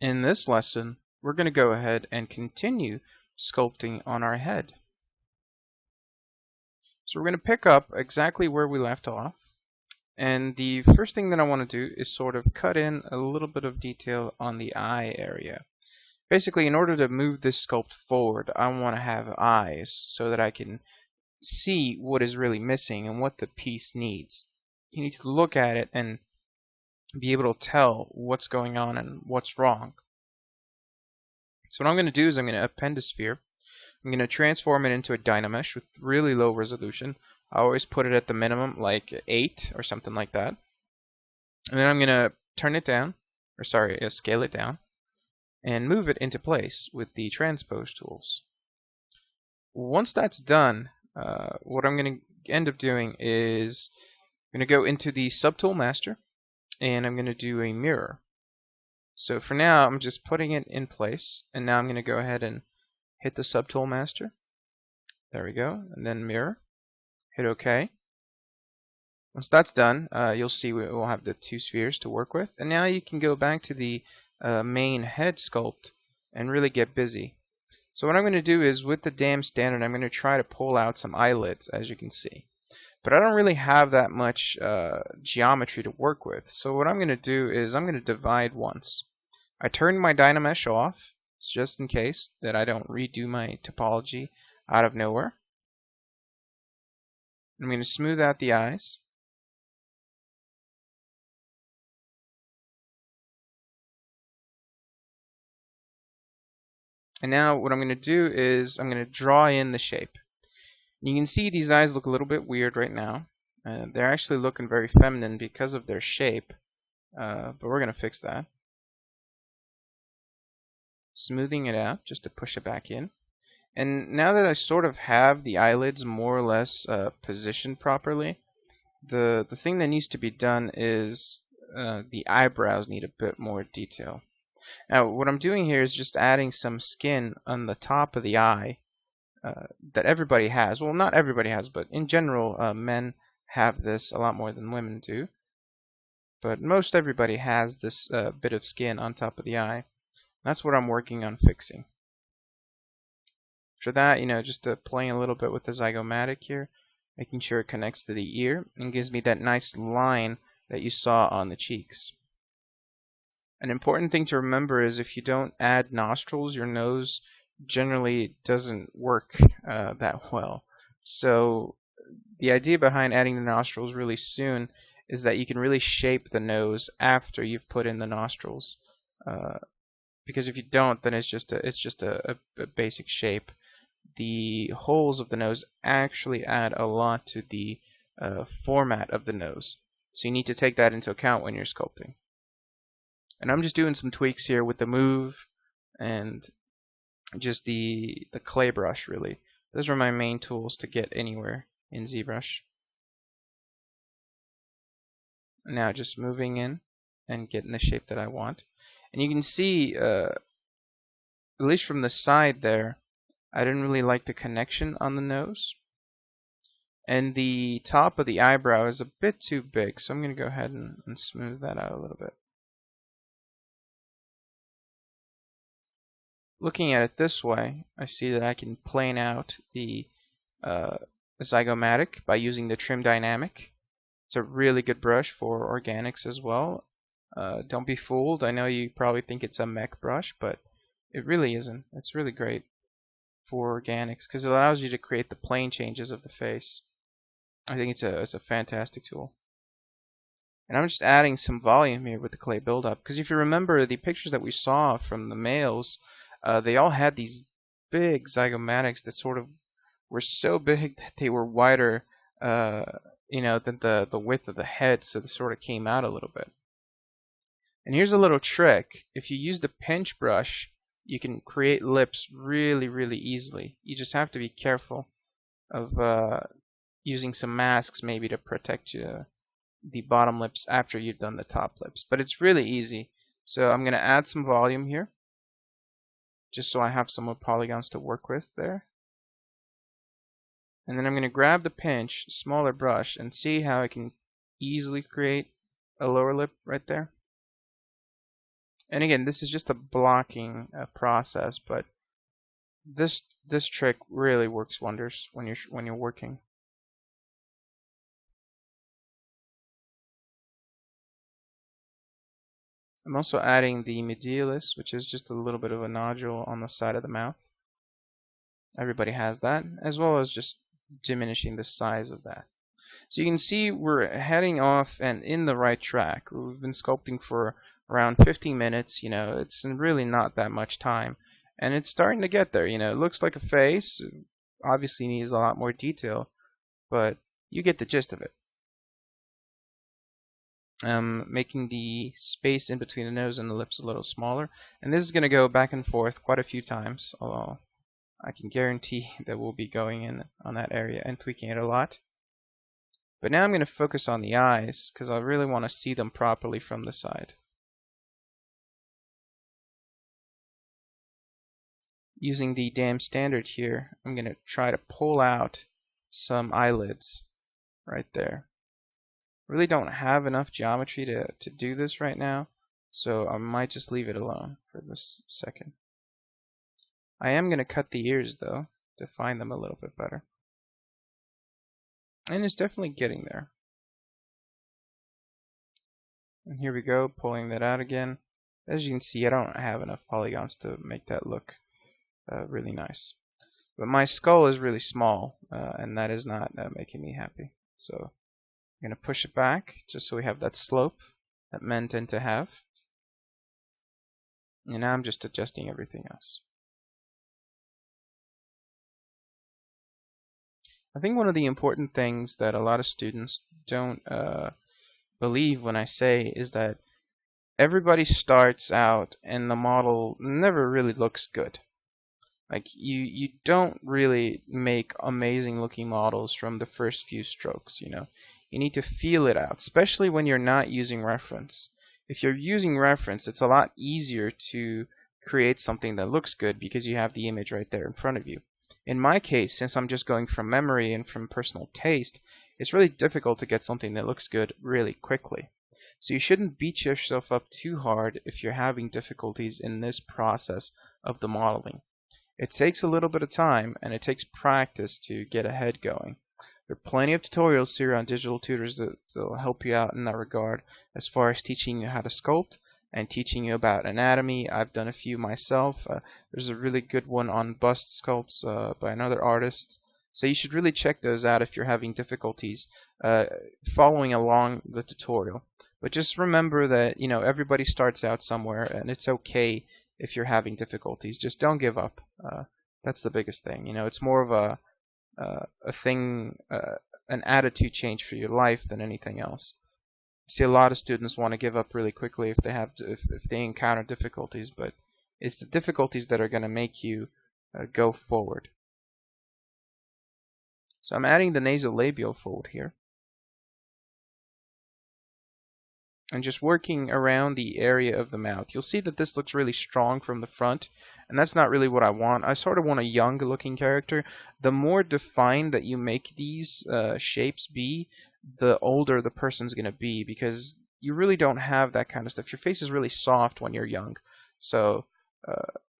In this lesson, we're going to go ahead and continue sculpting on our head. So we're going to pick up exactly where we left off. And the first thing that I want to do is sort of cut in a little bit of detail on the eye area. Basically, in order to move this sculpt forward, I want to have eyes so that I can see what is really missing and what the piece needs. You need to look at it and be able to tell what's going on and what's wrong. So what I'm going to do is I'm going to append a sphere. I'm going to transform it into a Dynamesh with really low resolution. I always put it at the minimum, like 8 or something like that. And then I'm going to turn it down, or sorry, scale it down, and move it into place with the transpose tools. Once that's done, what I'm going to end up doing is I'm going to go into the Subtool Master, and I'm going to do a mirror. So for now, I'm just putting it in place, and now I'm going to go ahead and hit the Subtool Master. There we go, and then mirror. Hit OK. Once that's done, you'll see we'll have the two spheres to work with, and now you can go back to the main head sculpt and really get busy. So what I'm going to do is, with the dam standard, I'm going to try to pull out some eyelids, as you can see. But I don't really have that much geometry to work with, so what I'm going to do is I'm going to divide once. I turned my Dynamesh off, just in case that I don't redo my topology out of nowhere. I'm going to smooth out the eyes. And now what I'm going to do is I'm going to draw in the shape. You can see these eyes look a little bit weird right now. They're actually looking very feminine because of their shape, but we're going to fix that. Smoothing it out just to push it back in. And now that I sort of have the eyelids more or less positioned properly, the thing that needs to be done is the eyebrows need a bit more detail. Now what I'm doing here is just adding some skin on the top of the eye that everybody has. Well, not everybody has, but in general, men have this a lot more than women do. But most everybody has this bit of skin on top of the eye. That's what I'm working on fixing. For that, just playing a little bit with the zygomatic here, making sure it connects to the ear and gives me that nice line that you saw on the cheeks. An important thing to remember is if you don't add nostrils, your nose generally doesn't work that well. So the idea behind adding the nostrils really soon is that you can really shape the nose after you've put in the nostrils. Because if you don't, then it's just a basic shape. The holes of the nose actually add a lot to the format of the nose. So you need to take that into account when you're sculpting. And I'm just doing some tweaks here with the move and just the clay brush, really. Those are my main tools to get anywhere in ZBrush. Now just moving in and getting the shape that I want. And you can see, at least from the side there, I didn't really like the connection on the nose. And the top of the eyebrow is a bit too big, so I'm going to go ahead and smooth that out a little bit. Looking at it this way, I see that I can plane out the zygomatic by using the trim dynamic. It's a really good brush for organics as well. Don't be fooled. I know you probably think it's a mech brush, but it really isn't. It's really great for organics because it allows you to create the plane changes of the face. I think it's a fantastic tool. And I'm just adding some volume here with the clay buildup because if you remember the pictures that we saw from the males, they all had these big zygomatics that sort of were so big that they were wider, than the width of the head, so they sort of came out a little bit. And here's a little trick: if you use the pinch brush, you can create lips really, really easily. You just have to be careful of using some masks maybe to protect the bottom lips after you've done the top lips. But it's really easy. So I'm going to add some volume here, just so I have some more polygons to work with there. And then I'm going to grab the pinch, smaller brush, and see how I can easily create a lower lip right there. And again, this is just a blocking process, but this trick really works wonders when you're working. I'm also adding the medialis, which is just a little bit of a nodule on the side of the mouth. Everybody has that, as well as just diminishing the size of that. So you can see we're heading off and in the right track. We've been sculpting for around 15 minutes. You know, it's really not that much time. And it's starting to get there. You know, it looks like a face. Obviously needs a lot more detail, but you get the gist of it. Making the space in between the nose and the lips a little smaller. And this is going to go back and forth quite a few times, although I can guarantee that we'll be going in on that area and tweaking it a lot. But now I'm going to focus on the eyes because I really want to see them properly from the side. Using the dam standard here, I'm going to try to pull out some eyelids right there. Really don't have enough geometry to do this right now, so I might just leave it alone for this second. I am going to cut the ears though, to find them a little bit better. And it's definitely getting there. And here we go, pulling that out again. As you can see, I don't have enough polygons to make that look really nice. But my skull is really small, and that is not making me happy. So I'm going to push it back, just so we have that slope that men tend to have. And now I'm just adjusting everything else. I think one of the important things that a lot of students don't believe when I say is that everybody starts out and the model never really looks good. Like you don't really make amazing looking models from the first few strokes, you know. You need to feel it out, especially when you're not using reference. If you're using reference, it's a lot easier to create something that looks good because you have the image right there in front of you. In my case, since I'm just going from memory and from personal taste, it's really difficult to get something that looks good really quickly. So you shouldn't beat yourself up too hard if you're having difficulties in this process of the modeling. It takes a little bit of time and it takes practice to get ahead going. There are plenty of tutorials here on Digital Tutors that will help you out in that regard as far as teaching you how to sculpt and teaching you about anatomy. I've done a few myself. There's a really good one on bust sculpts by another artist. So you should really check those out if you're having difficulties following along the tutorial. But just remember that, you know, everybody starts out somewhere and it's okay if you're having difficulties. Just don't give up. That's the biggest thing. You know, it's more of a thing, an attitude change for your life than anything else. I see a lot of students want to give up really quickly if they encounter difficulties, but it's the difficulties that are going to make you go forward. So I'm adding the nasolabial fold here. And just working around the area of the mouth. You'll see that this looks really strong from the front, and that's not really what I want. I sort of want a young looking character. The more defined that you make these shapes be, the older the person's going to be, because you really don't have that kind of stuff. Your face is really soft when you're young, so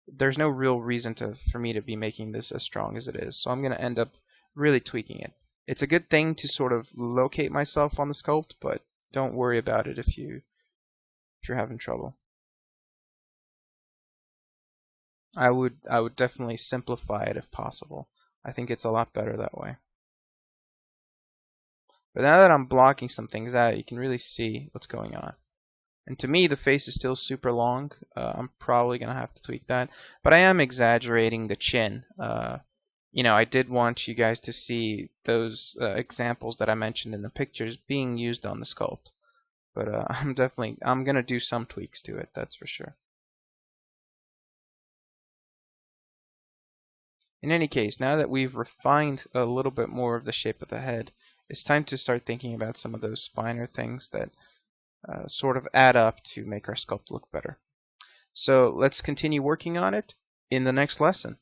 there's no real reason for me to be making this as strong as it is. So I'm going to end up really tweaking it. It's a good thing to sort of locate myself on the sculpt, but don't worry about it if you're having trouble. I would definitely simplify it if possible. I think it's a lot better that way. But now that I'm blocking some things out, you can really see what's going on. And to me, the face is still super long. I'm probably going to have to tweak that. But I am exaggerating the chin. You know, I did want you guys to see those examples that I mentioned in the pictures being used on the sculpt. But I'm going to do some tweaks to it, that's for sure. In any case, now that we've refined a little bit more of the shape of the head, it's time to start thinking about some of those finer things that sort of add up to make our sculpt look better. So let's continue working on it in the next lesson.